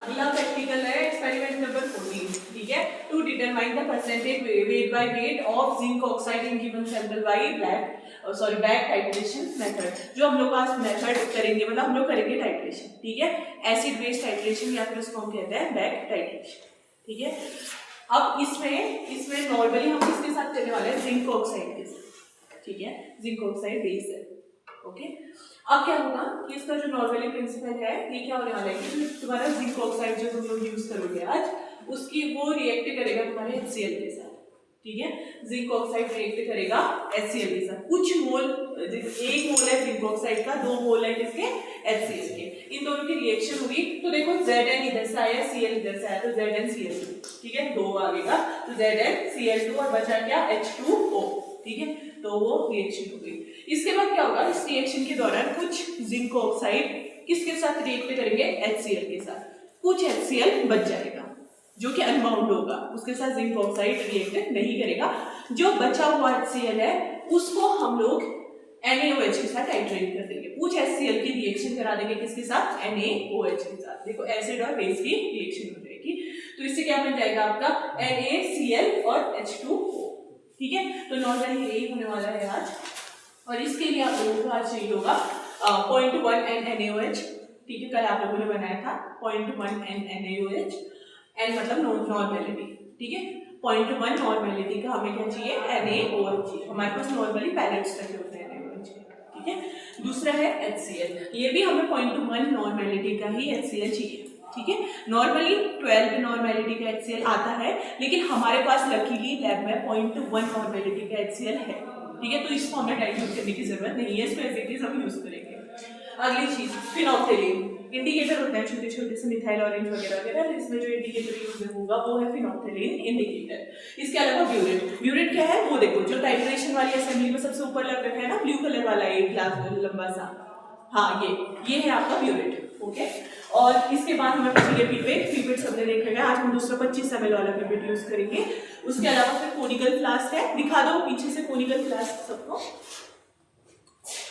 अगला प्रैक्टिकल है experiment number 14, ठीक है। To determine the percentage weight by weight of zinc oxide in given sample by back titration method. जो हम लोग आज मेथड करेंगे, मतलब हम लोग करेंगे टाइट्रेशन, ठीक है, एसिड बेस टाइट्रेशन या फिर उसको हम कहते हैं बैक टाइट्रेशन, ठीक है। अब इसमें नॉर्मली हम किसके साथ करने वाले हैं, जिंक ऑक्साइड के साथ, ठीक है, जिंक ऑक्साइड बेस है, ओके। अब क्या होगा कि इसका जो नॉर्मली प्रिंसिपल है, ये क्या होने वाला है कि तुम्हारा जिंक ऑक्साइड जो तुम लोग यूज करोगे आज, उसकी वो रिएक्ट करेगा तुम्हारे HCl के साथ, ठीक है। जिंक ऑक्साइड रिएक्ट करेगा HCl के साथ। कुछ मोल, एक मोल है जिंक ऑक्साइड का, 2 मोल है किसके, HCl के। इन दोनों की रिएक्शन हुई तो देखो Zn इधर से आया, Cl इधर से आया, तो ZnCl2, ठीक है, 2 आएगा तो ZnCl2 और बचा क्या, H2O, ठीक है। तो वो रिएक्शन हो गई। इसके बाद क्या होगा, इस रिएक्शन के दौरान कुछ जिंक ऑक्साइड किसके साथ रिएक्ट करेंगे, HCl के साथ। कुछ HCl बच जाएगा जो कि अनबाउंड होगा, उसके साथ जिंक ऑक्साइड रिएक्ट नहीं करेगा। जो बचा हुआ HCl है उसको हम लोग NaOH के साथ टाइट्रेट कर देंगे। कुछ HCl की रिएक्शन करा देंगे किसके साथ, NaOH के साथ। देखो एसिड और बेस की रिएक्शन हो जाएगी, तो इससे क्या बन जाएगा आपका NaCl और H2O, ठीक है। तो नॉर्मली यही होने वाला है आज, और इसके लिए आप लोगों को आज चाहिए होगा 0.1 NaOH, ठीक है, कल आप लोगों ने बनाया था 0.1 NaOH, N मतलब नॉर्मेलिटी, ठीक है। 0.1 नॉर्मेलिटी का हमें क्या चाहिए, NaOH चाहिए। हमारे पास नॉर्मली पैलेट्स रखे होते हैं NaOH के, ठीक है। दूसरा है HCl, ये भी हमें 0.1 नॉर्मेलिटी का ही HCl चाहिए, ठीक है। नॉर्मली 12 नॉर्मेलिटी का HCl आता है, लेकिन हमारे पास लकीली लैब में 0.1 नॉर्मेलिटी का HCl है, ठीक है। तो इसको हमें डाइल्यूट करने की जरूरत नहीं है, इसको एज इट इज हम यूज करेंगे। अगली चीज फिनोल्फथालीन, इंडिकेटर होते हैं छोटे छोटे से मिथाइल ऑरेंज वगैरह वगैरह, इसमें जो इंडिकेटर यूज होगा वो है फिनोल्फथालीन इंडिकेटर। इसके अलावा ब्यूरेट, ब्यूरेट क्या है वो देखो, जो टाइट्रेशन वाली असेंबली में सबसे ऊपर लग रखा है ना, ब्लू कलर वाला एक ग्लास लंबा सा, हाँ ये है आपका ब्यूरेट, ओके। और इसके बाद हमें चाहिए पीपेट सबने देखा है, आज हम दूसरा 25 ml वाला पीपेट यूज करेंगे। उसके अलावा फिर कोनिकल फ्लास्क है, दिखा दो पीछे से कोनिकल फ्लास्क सबको,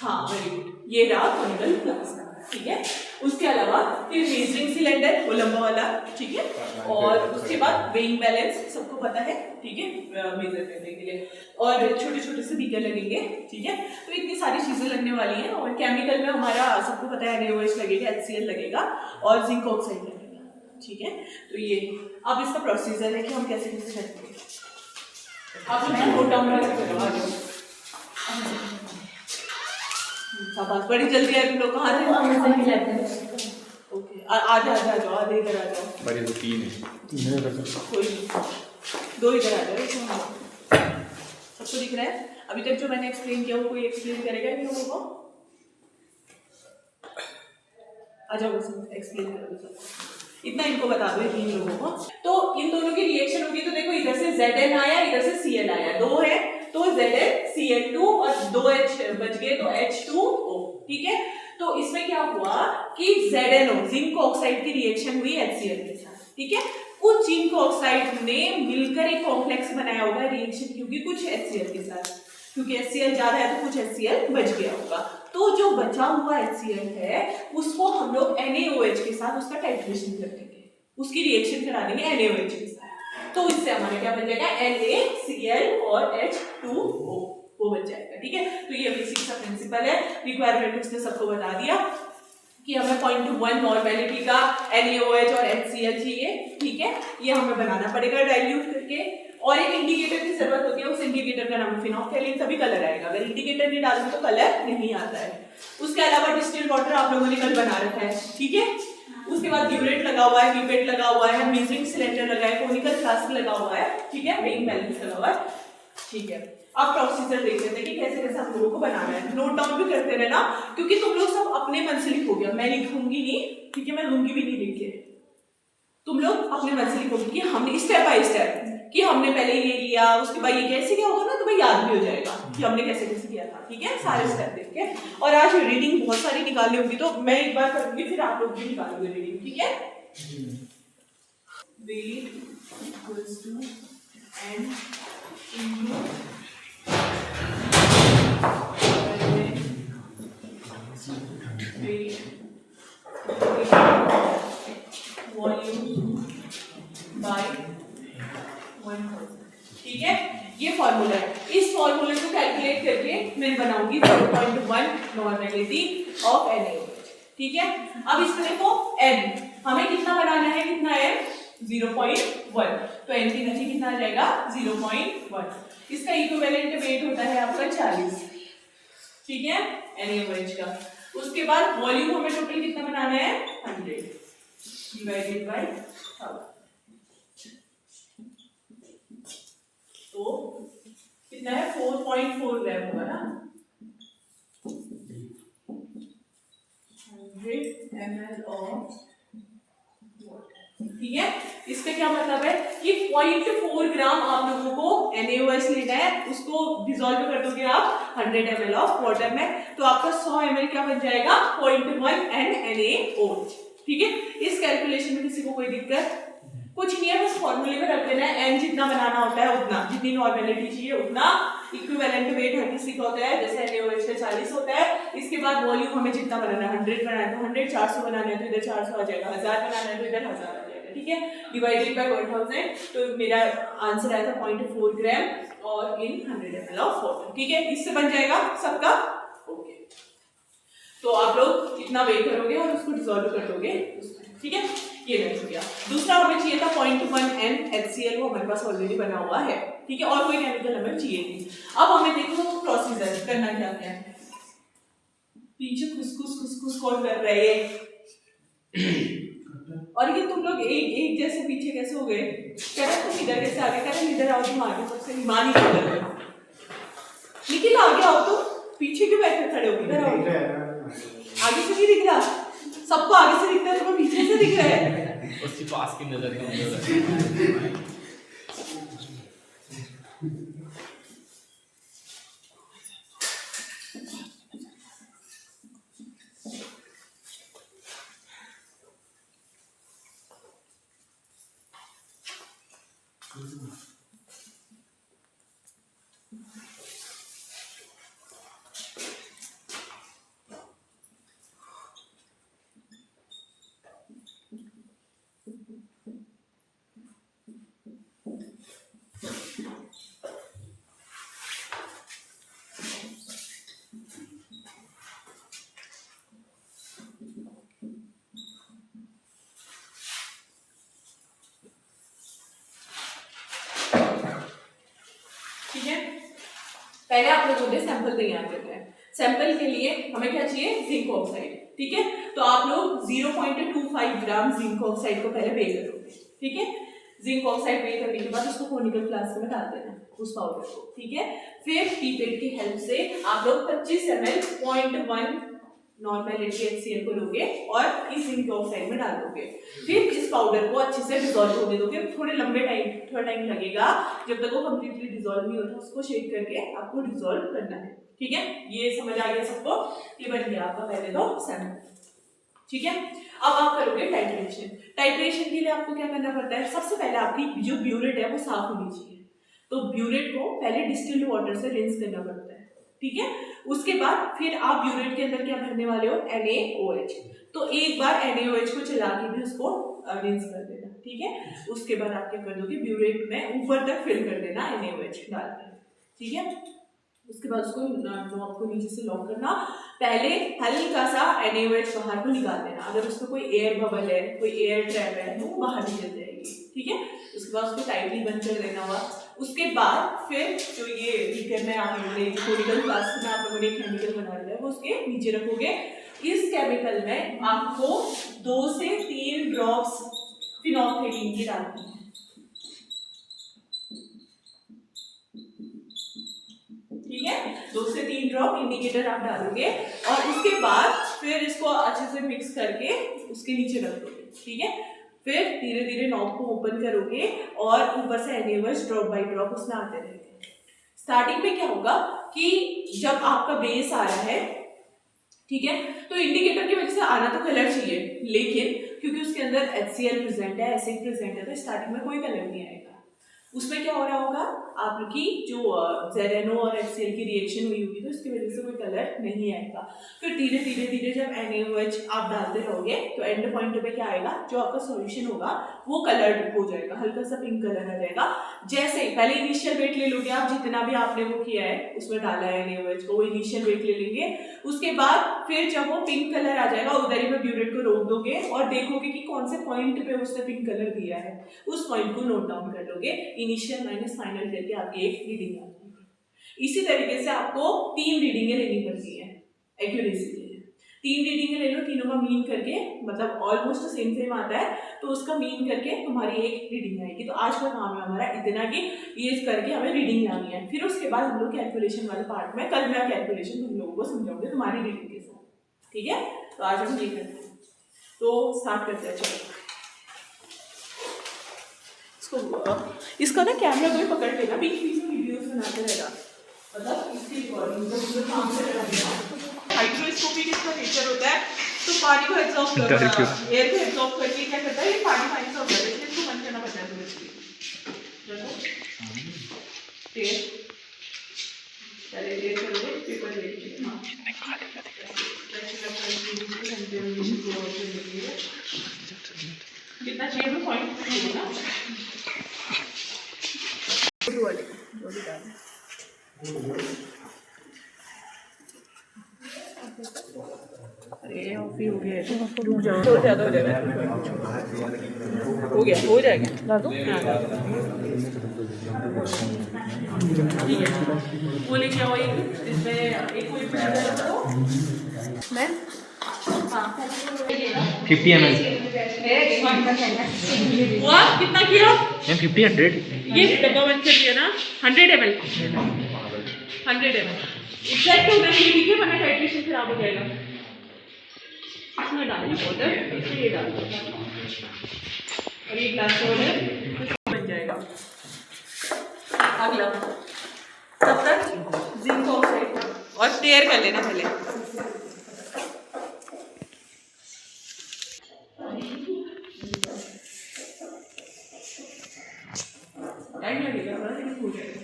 हाँ वेरी गुड, ये रहा कोनिकल फ्लास्क, ठीक है। उसके अलावा फिर मेजरिंग सिलेंडर, वो लंबा वाला, ठीक है। और उसके बाद वेइंग बैलेंस सबको पता है, ठीक है, मेजर करने के लिए, और छोटे छोटे से बीकर लगेंगे, ठीक है। तो इतनी सारी चीजें लगने वाली हैं। और केमिकल में हमारा सबको पता है NaOH लगेगा, HCl लगेगा और जिंक ऑक्साइड लगेगा, ठीक है। तो ये अब इसका प्रोसीजर है कि हम कैसे कैसे करेंगे, आप लोग नोट डाउन करो। शाबाश, बड़ी जल्दी है तुम लोग, कहाँ थे, ओके, आ जाओ, आधे इधर आ जाओ, बड़ी तो 3 है, कोई 2 इधर आ जाओ, सबको दिख रहा है। अभी तक जो मैंने एक्सप्लेन किया वो कोई एक्सप्लेन करेगा इन लोगों को, आ जाओ बस एक्सप्लेन करो सबको, इतना इनको बता दो इन लोगों को। तो इन दोनों की रिएक्शन होगी, तो देखो इधर से Zn आया, इधर से Cl आया, 2 है तो ZnCl2 और 2H बच गए तो H2O, ठीक है। तो इसमें क्या हुआ कि ZnO जिंक ऑक्साइड की रिएक्शन हुई HCl के साथ, ठीक है। कुछ जिंक ऑक्साइड ने मिलकर एक कॉम्प्लेक्स बनाया होगा रिएक्शन, क्योंकि कुछ HCl के साथ, क्योंकि HCl ज्यादा है तो कुछ HCl बच गया होगा। तो जो बचा हुआ HCl है उसको हम लोग NaOH के साथ उसका टाइट्रेशन कर देंगे, उसकी रिएक्शन करा देंगे NaOH के साथ। तो इससे हमारा क्या बन जाएगा, NaCl और H2O, वो बन जाएगा, ठीक है। तो ये बेसिक सा प्रिंसिपल है। रिक्वायरमेंट उसने सबको बता दिया कि हमें 0.1 नॉर्मेलिटी का NaOH और HCl चाहिए, ठीक है। ये हमें बनाना पड़ेगा डाइल्यूट करके, और एक इंडिकेटर की जरूरत होती है, उस इंडिकेटर का नाम फिनोल्फथालीन, तभी कलर आएगा, अगर इंडिकेटर नहीं डालोगे तो कलर नहीं आता है। उसके अलावा डिस्टिल्ड वाटर आप लोगों ने कल बना रखा है, ठीक है। उसके बाद ब्यूरेट लगा हुआ है, पीपेट लगा हुआ है, मेजरिंग सिलेंडर लगा है, कोनिकल फ्लास्क लगा हुआ है, ठीक है, वेइंग बैलेंस लगा हुआ है, ठीक है। अब प्रोसीजर देख लेते हैं कि कैसे कैसे हम लोगों को बनाना है। नोट डाउन भी करते रहना, क्योंकि तुम लोग सब अपने मन से लिखोगे, मैं लिखूंगी नहीं, ठीक है, मैं लूंगी भी नहीं लिख के, तुम लोग अपने मन से लिखोगे कि हमने स्टेप बाय स्टेप, कि हमने पहले ये लिया, उसके बाद ये कैसे क्या होगा ना, तुम्हें याद भी हो जाएगा कि हमने कैसे कैसे किया था, ठीक है, सारे स्टेप देख के। और आज रीडिंग बहुत सारी निकालनी होगी, तो मैं एक बार करूंगी, फिर आप लोग भी निकालोगे रीडिंग, ठीक है। Weight equals to n into weight volume by 1000। ठीक है, ये फॉर्मूला है। इस फॉर्मूले को कैलकुलेट करके मैं बनाऊंगी 0.1 नॉर्मेलिटी ऑफ NaOH। ठीक है, अब इसमें देखो n हमें कितना बनाना है, कितना है 0.1, तो n की वैल्यू कितना आ जाएगा 0.1। इसका इक्विवेलेंट वेट होता है आपका 40। ठीक है, NaOH का। उसके बाद वॉल्यूम हमें टोटल कितना बनाना है 100 डिवाइडेड बाय 1000, तो कितना है 4.4 ग्राम होगा ना, 100 ml ऑफ वाटर। ठीक है, इसका क्या मतलब है कि 0.4 ग्राम आप लोगों को NaOH लेना है, उसको डिसॉल्व कर दोगे आप 100 ml ऑफ वाटर में, तो आपका 100 ml क्या बन जाएगा 0.1 NaOH। ठीक है, इस कैलकुलेशन में किसी को कोई दिक्कत कुछ नहीं है, बस फॉर्मूले में रख देना है, n जितना बनाना होता है उतना, जितनी नॉर्मेलिटी चाहिए उतना। इक्विवेलेंट वेट हर किसी का होता है, जैसे NaOH का 40 होता है। इसके बाद वॉल्यूम हमें जितना बनाना है 100 बनाना है तो 100, 400 बनाना है तो इधर 400 आ जाएगा, 1000 बनाना है तो इधर 1000 आ जाएगा। ठीक है, डिवाइडेड बाय 1000, तो मेरा आंसर आया था 0.4 ग्राम और इन 100 ml ऑफ वाटर। ठीक है, इससे बन जाएगा सबका। ओके, तो आप लोग इतना वेट करोगे और उसको डिसॉल्व कर दोगे। ठीक है, ये नहीं हो गया। दूसरा हमें चाहिए था 0.1 NaHCl, वो हमारे पास ऑलरेडी बना हुआ है। ठीक है, और कोई केमिकल हमें चाहिए नहीं। अब हमें देखो प्रोसीजर करना क्या क्या है। पीछे खुसखुस कौन कर रहा है और ये तुम लोग एक जैसे पीछे कैसे हो गए? कह रहे तुम इधर कैसे आ गए? कह रहे इधर आओ, तुम आगे सबसे ईमान ही कर रहे हो। निखिल आगे आओ, तुम पीछे क्यों बैठे खड़े हो? इधर आओ। आगे से नहीं दिख रहा, सबको आगे से दिखता है, तुम्हें पीछे से दिख रहा है। उसकी पास की नजर कमजोर है। ठीक है, पहले आप लोगों ने सैंपल तैयार करना है। सैंपल के लिए हमें क्या चाहिए? Zinc oxide. ठीक है, तो आप लोग 0.25 ग्राम जिंक ऑक्साइड को पहले वेट करोगे। ठीक है, जिंक ऑक्साइड वेट करने के बाद उसको कोनिकल फ्लास्क में डाल देना उस पाउडर को। ठीक है, फिर पीपेट की हेल्प से आप लोग 25 ml 0.1 नॉर्मेलिटी HCl को लोगे और इस जिंक ऑक्साइड में डाल दोगे। फिर इस पाउडर को अच्छे से डिसॉल्व होने दोगे। थोड़ा टाइम लगेगा, जब तक वो कंप्लीटली डिसॉल्व नहीं होता उसको शेक करके आपको डिसॉल्व करना है। ठीक है, ये समझ आ गया सबको? ये बन गया आपका पहले तो सैंपल। ठीक है, अब आप करोगे टाइट्रेशन। टाइट्रेशन के लिए आपको क्या करना पड़ता है? सबसे पहले आपकी जो ब्यूरेट है वो साफ होनी चाहिए, तो ब्यूरेट को पहले डिस्टिल्ड वाटर से रिंस करना पड़ता है। ठीक है, उसके बाद फिर आप ब्यूरेट के अंदर क्या भरने वाले हो? NaOH। तो एक बार NaOH को चला के भी उसको रिंस कर देना। ठीक है, उसके बाद आप क्या कर दोगे? ब्यूरेट में ऊपर तक फिल कर देना NaOH डाल के। ठीक है, उसके बाद उसको नॉब को नीचे से लॉक करना। पहले हल्का सा NaOH बाहर को निकाल देना। अगर उसमें कोई एयर बबल है, कोई एयर ट्रैप है तो वो बाहर निकल जाएगी। ठीक है, उसके बाद उसको टाइटली बंद कर देना हुआ। उसके बाद फिर जो ये बीकर में आप लोगों ने कोनिकल फ्लास्क में आप लोगों ने केमिकल बना लिया है वो उसके नीचे रखोगे। इस केमिकल में आपको 2 से 3 ड्रॉप्स फिनोल्फथालीन की डालनी है। ठीक है, 2 से 3 ड्रॉप इंडिकेटर आप डालोगे और उसके बाद फिर इसको अच्छे से मिक्स करके उसके नीचे रख दोगे। ठीक है, फिर धीरे धीरे नॉब को ओपन करोगे और ऊपर से NaOH ड्रॉप बाय ड्रॉप उसमें आते रहेंगे। स्टार्टिंग में क्या होगा कि जब आपका बेस आ रहा है, ठीक है, तो इंडिकेटर की वजह से आना तो कलर चाहिए, लेकिन क्योंकि उसके अंदर HCl प्रेजेंट है, एसिड प्रेजेंट है, तो स्टार्टिंग में कोई कलर नहीं आएगा। उसमें क्या हो रहा होगा, आपकी जो ZnO और HCl की रिएक्शन हुई होगी तो इसकी वजह से कोई कलर नहीं आएगा। फिर धीरे धीरे धीरे जब NaOH आप डालते रहोगे तो एंड पॉइंट पे क्या आएगा, जो आपका सॉल्यूशन होगा वो कलर्ड हो जाएगा, हल्का सा पिंक कलर आ जाएगा। जैसे पहले इनिशियल वेट ले लोगे आप, जितना भी आपने वो किया है उसमें डाला है NaOH को, वो इनिशियल वेट ले लेंगे। उसके बाद फिर जब वो पिंक कलर आ जाएगा उधर ही में ब्यूरेट को रोक दोगे और देखोगे कि कौन से पॉइंट पे उसने पिंक कलर दिया है, उस पॉइंट को नोट डाउन कर लोगे, इनिशियल माइनस फाइनल करके आपकी एक रीडिंग आ जाएगी। इसी तरीके से आपको 3 रीडिंगें लेनी पड़ती है एक्यूरेसी के लिए। 3 रीडिंगें ले लो, तीनों का मीन करके, मतलब ऑलमोस्ट सेम सेम आता है तो उसका मीन करके तुम्हारी एक रीडिंग आएगी। तो आज का काम है हमारा इतना कि ये करके हमें रीडिंग लानी है। फिर उसके बाद हम लोग कैलकुलेशन वाले पार्ट में, कल मैं कैलकुलेशन तुम लोगों को समझाऊंगी तुम्हारी रीडिंग के साथ, ठीक है। तो आज हम ये करते हैं, तो स्टार्ट करते हैं। चलो इसका ना कैमरा कोई पकड़ लेगा, बीच बीच में वीडियोस बनाते रहेगा, मतलब इसकी रिकॉर्डिंग का पूरा काम से रहेगा। हाइड्रोस्कोपिक इसका नेचर होता है, तो पानी को एब्जॉर्ब करता है, एयर को एब्जॉर्ब करके क्या करता है, ये पानी पानी से होता है, इसलिए इसको बंद करना पड़ता है पूरे से। पहले टेयर करोगे, पेपर देखिए, हाँ कितना चाहिए वो पॉइंट ना वाले जो भी डालें। अरे ऑफ ही हो गया है, रुक जाओ, तो ज़्यादा हो जाएगा, हो गया, हो जाएगा, ला दो, ठीक है। वो लेके आओ एक, इसमें एक कोई मैं 50 ml हुआ, कितना किया? मैम 50 100 ये डब्बा बंद कर दिया ना, 100 ml 100 ml एग्जैक्ट होना चाहिए, ठीक है, वरना टाइट्रेशन खराब हो जाएगा। इसमें डालिए वाटर, इसमें ये डाल दो और ये ग्लास वाटर बन जाएगा। अगला तब तक जिंक ऑक्साइड और टेयर कर लेना पहले। टाइम लगेगा थोड़ा, लेकिन हो जाएगा।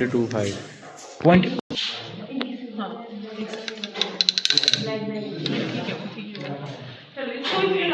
.25